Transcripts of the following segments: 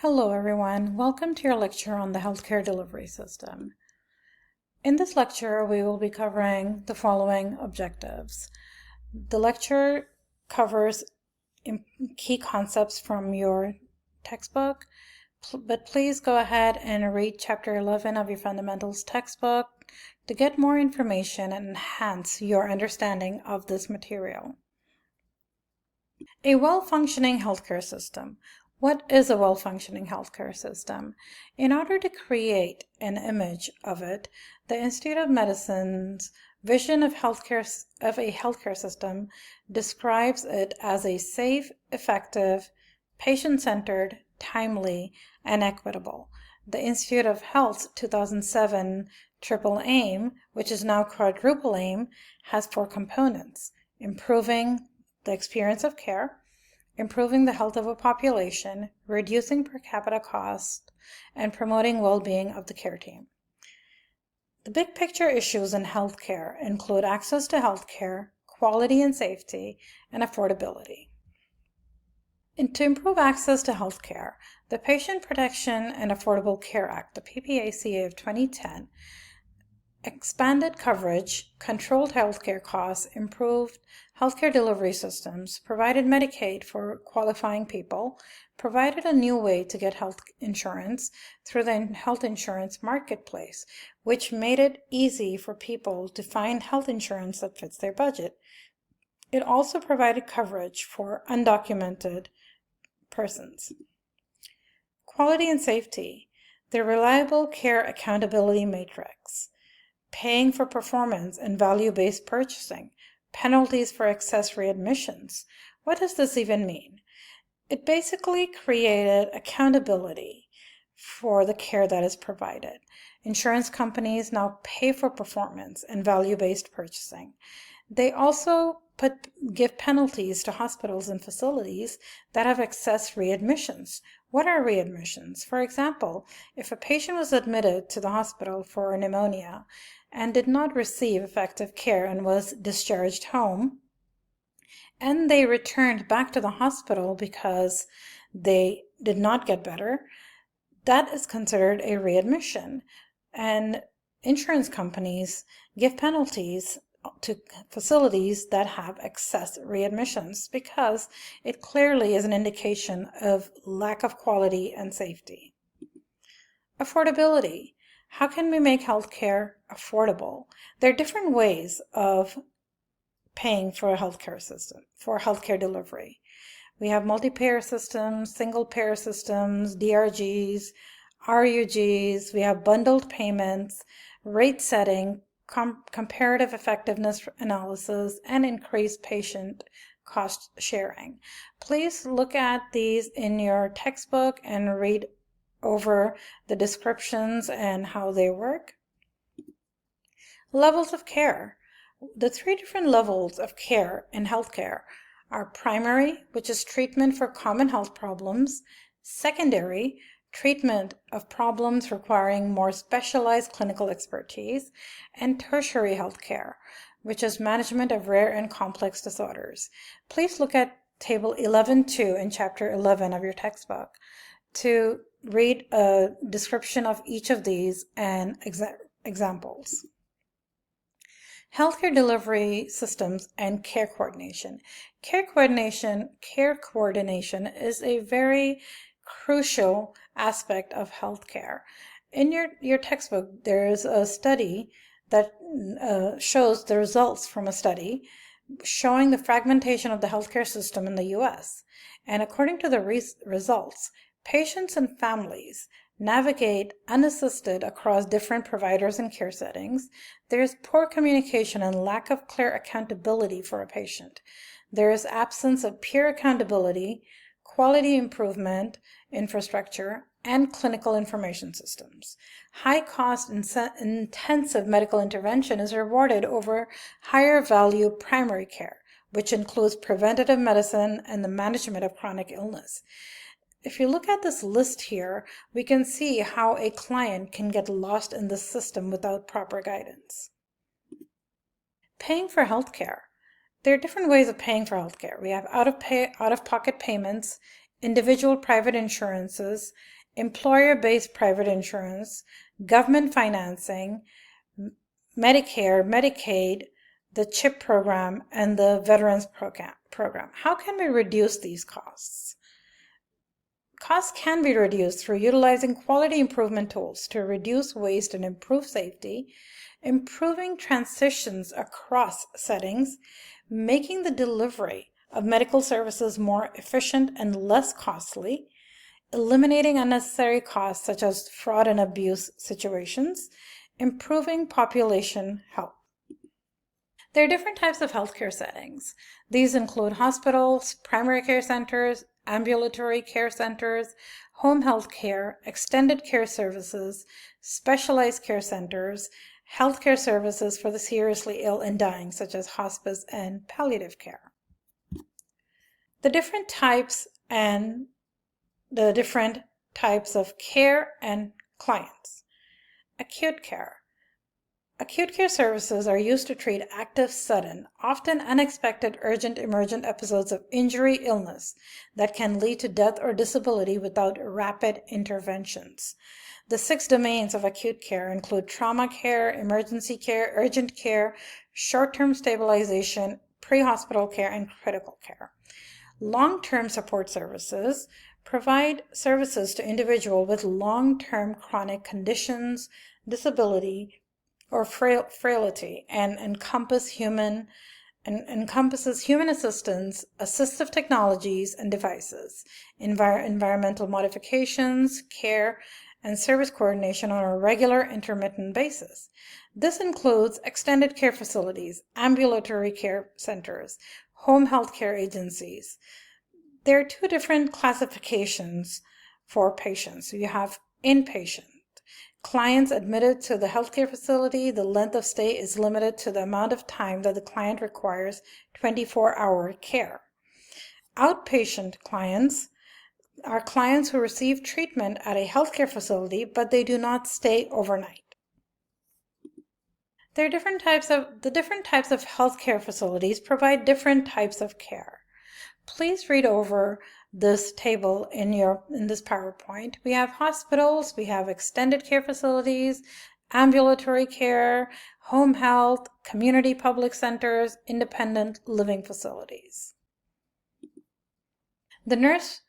Hello everyone, welcome to your lecture on the healthcare delivery system. In this lecture, we will be covering the following objectives. The lecture covers key concepts from your textbook, but please go ahead and read Chapter 11 of your Fundamentals textbook to get more information and enhance your understanding of this material. A well-functioning healthcare system. What is a well-functioning healthcare system? In order to create an image of it, the Institute of Medicine's vision of a healthcare system describes it as a safe, effective, patient-centered, timely, and equitable. The Institute of Health's 2007 triple aim, which is now quadruple aim, has 4 components: improving the experience of care, improving the health of a population, reducing per capita cost, and promoting well-being of the care team. The big picture issues in healthcare include access to healthcare, quality and safety, and affordability. And to improve access to healthcare, the Patient Protection and Affordable Care Act, the PPACA of 2010, expanded coverage, controlled healthcare costs, improved healthcare delivery systems, provided Medicaid for qualifying people, provided a new way to get health insurance through the health insurance marketplace, which made it easy for people to find health insurance that fits their budget. It also provided coverage for undocumented persons. Quality and safety. The Reliable Care Accountability Matrix. Paying for performance and value-based purchasing, penalties for excess readmissions. What does this even mean? It basically created accountability for the care that is provided. Insurance companies now pay for performance and value-based purchasing. They also give penalties to hospitals and facilities that have excess readmissions. What are readmissions? For example, if a patient was admitted to the hospital for pneumonia and did not receive effective care and was discharged home, and they returned back to the hospital because they did not get better, that is considered a readmission. And insurance companies give penalties to facilities that have excess readmissions because it clearly is an indication of lack of quality and safety. Affordability. How can we make healthcare affordable? There are different ways of paying for a healthcare system, for healthcare delivery. We have multi-payer systems, single-payer systems, DRGs, RUGs, we have bundled payments, rate setting, comparative effectiveness analysis, and increased patient cost sharing. Please look at these in your textbook and read over the descriptions and how they work. Levels of care. The 3 different levels of care in healthcare are primary, which is treatment for common health problems; secondary, treatment of problems requiring more specialized clinical expertise; and tertiary health care, which is management of rare and complex disorders. Please look at Table 11.2 in Chapter 11 of your textbook to read a description of each of these and examples. Healthcare delivery systems and care coordination. Care coordination is a very crucial aspect of healthcare. In your textbook, there is a study that shows the results from a study showing the fragmentation of the healthcare system in the U.S. And according to the results, patients and families navigate unassisted across different providers and care settings. There is poor communication and lack of clear accountability for a patient. There is absence of peer accountability, quality improvement infrastructure, and clinical information systems. High-cost, intensive medical intervention is rewarded over higher-value primary care, which includes preventative medicine and the management of chronic illness. If you look at this list here, we can see how a client can get lost in the system without proper guidance. Paying for healthcare. There are different ways of paying for healthcare. We have out-of-pocket payments, individual private insurances, employer-based private insurance, government financing, Medicare, Medicaid, the CHIP program, and the Veterans program. How can we reduce these costs? Costs can be reduced through utilizing quality improvement tools to reduce waste and improve safety, improving transitions across settings, making the delivery of medical services more efficient and less costly, eliminating unnecessary costs such as fraud and abuse situations, improving population health. There are different types of healthcare settings. These include hospitals, primary care centers, ambulatory care centers, home health care, extended care services, specialized care centers, healthcare services for the seriously ill and dying, such as hospice and palliative care. The different types of care and clients. Acute care. Acute care services are used to treat active, sudden, often unexpected, urgent, emergent episodes of injury, illness that can lead to death or disability without rapid interventions. The 6 domains of acute care include trauma care, emergency care, urgent care, short-term stabilization, pre-hospital care, and critical care. Long-term support services provide services to individuals with long-term chronic conditions, disability, or frailty, and encompasses human assistance, assistive technologies and devices, environmental modifications, care, and service coordination on a regular intermittent basis. This includes extended care facilities, ambulatory care centers, home health care agencies. There are 2 different classifications for patients. You have inpatient. Clients admitted to the healthcare facility, the length of stay is limited to the amount of time that the client requires 24-hour care. Outpatient clients are clients who receive treatment at a healthcare facility, but they do not stay overnight. There are different types of healthcare facilities provide different types of care. Please read over this table in this PowerPoint. We have hospitals, we have extended care facilities, ambulatory care, home health, community public centers, independent living facilities. The nurse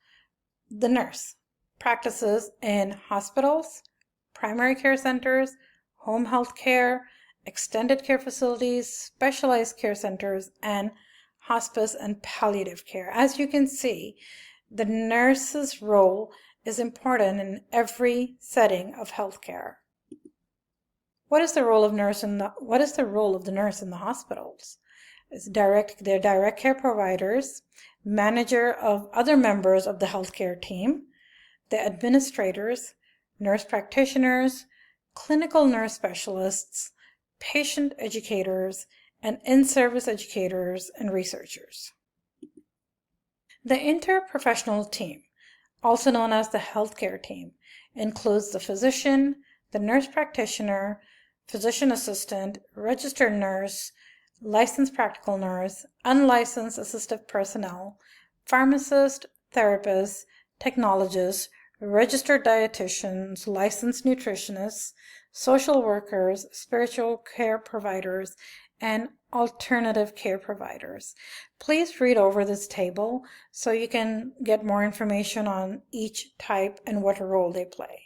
practices in hospitals, primary care centers, home health care, extended care facilities, specialized care centers, and hospice and palliative care. As you can see, the nurse's role is important in every setting of healthcare. What is the role of the nurse in the hospitals? They're direct care providers, manager of other members of the healthcare team, the administrators, nurse practitioners, clinical nurse specialists, patient educators, and in-service educators and researchers. The interprofessional team, also known as the healthcare team, includes the physician, the nurse practitioner, physician assistant, registered nurse, licensed practical nurse, unlicensed assistive personnel, pharmacist, therapist, technologists, registered dietitians, licensed nutritionists, social workers, spiritual care providers, and alternative care providers. Please read over this table so you can get more information on each type and what role they play.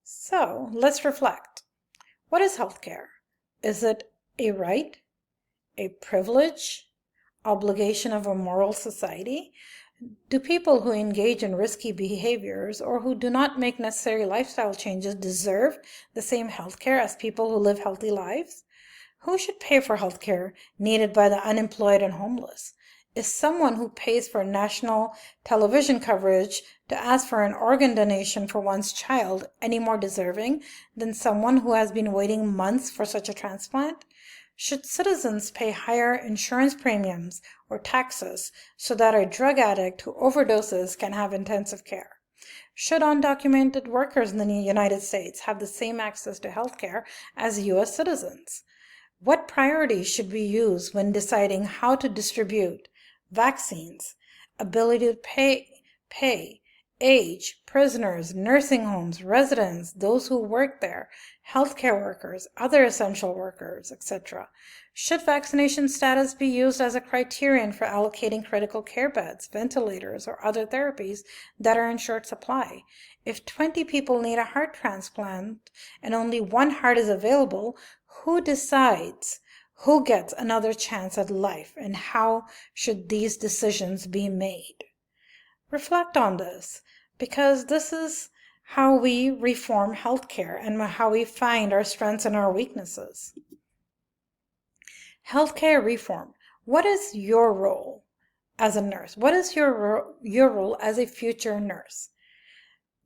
So let's reflect. What is healthcare? Is it a right, a privilege, obligation of a moral society? Do people who engage in risky behaviors or who do not make necessary lifestyle changes deserve the same healthcare as people who live healthy lives? Who should pay for healthcare needed by the unemployed and homeless? Is someone who pays for national television coverage to ask for an organ donation for one's child any more deserving than someone who has been waiting months for such a transplant? Should citizens pay higher insurance premiums or taxes so that a drug addict who overdoses can have intensive care? Should undocumented workers in the United States have the same access to health care as U.S. citizens? What priorities should we use when deciding how to distribute vaccines ability to pay, age, prisoners, nursing homes, residents, those who work there, healthcare workers, other essential workers, etc. Should vaccination status be used as a criterion for allocating critical care beds, ventilators, or other therapies that are in short supply? If 20 people need a heart transplant and only one heart is available, who decides who gets another chance at life, and how should these decisions be made? Reflect on this, because this is how we reform healthcare and how we find our strengths and our weaknesses. Healthcare reform. What is your role as a nurse? What is your role as a future nurse?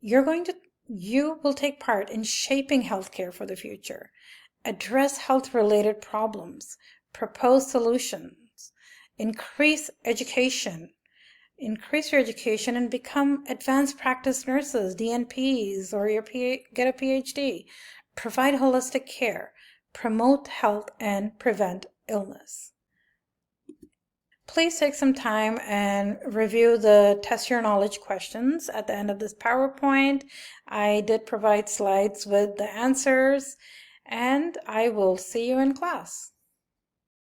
You will take part in shaping healthcare for the future. Address health-related problems, propose solutions, increase your education and become advanced practice nurses, DNPs, or get a PhD. Provide holistic care, promote health, and prevent illness. Please take some time and review the Test Your Knowledge questions at the end of this PowerPoint. I did provide slides with the answers, and I will see you in class.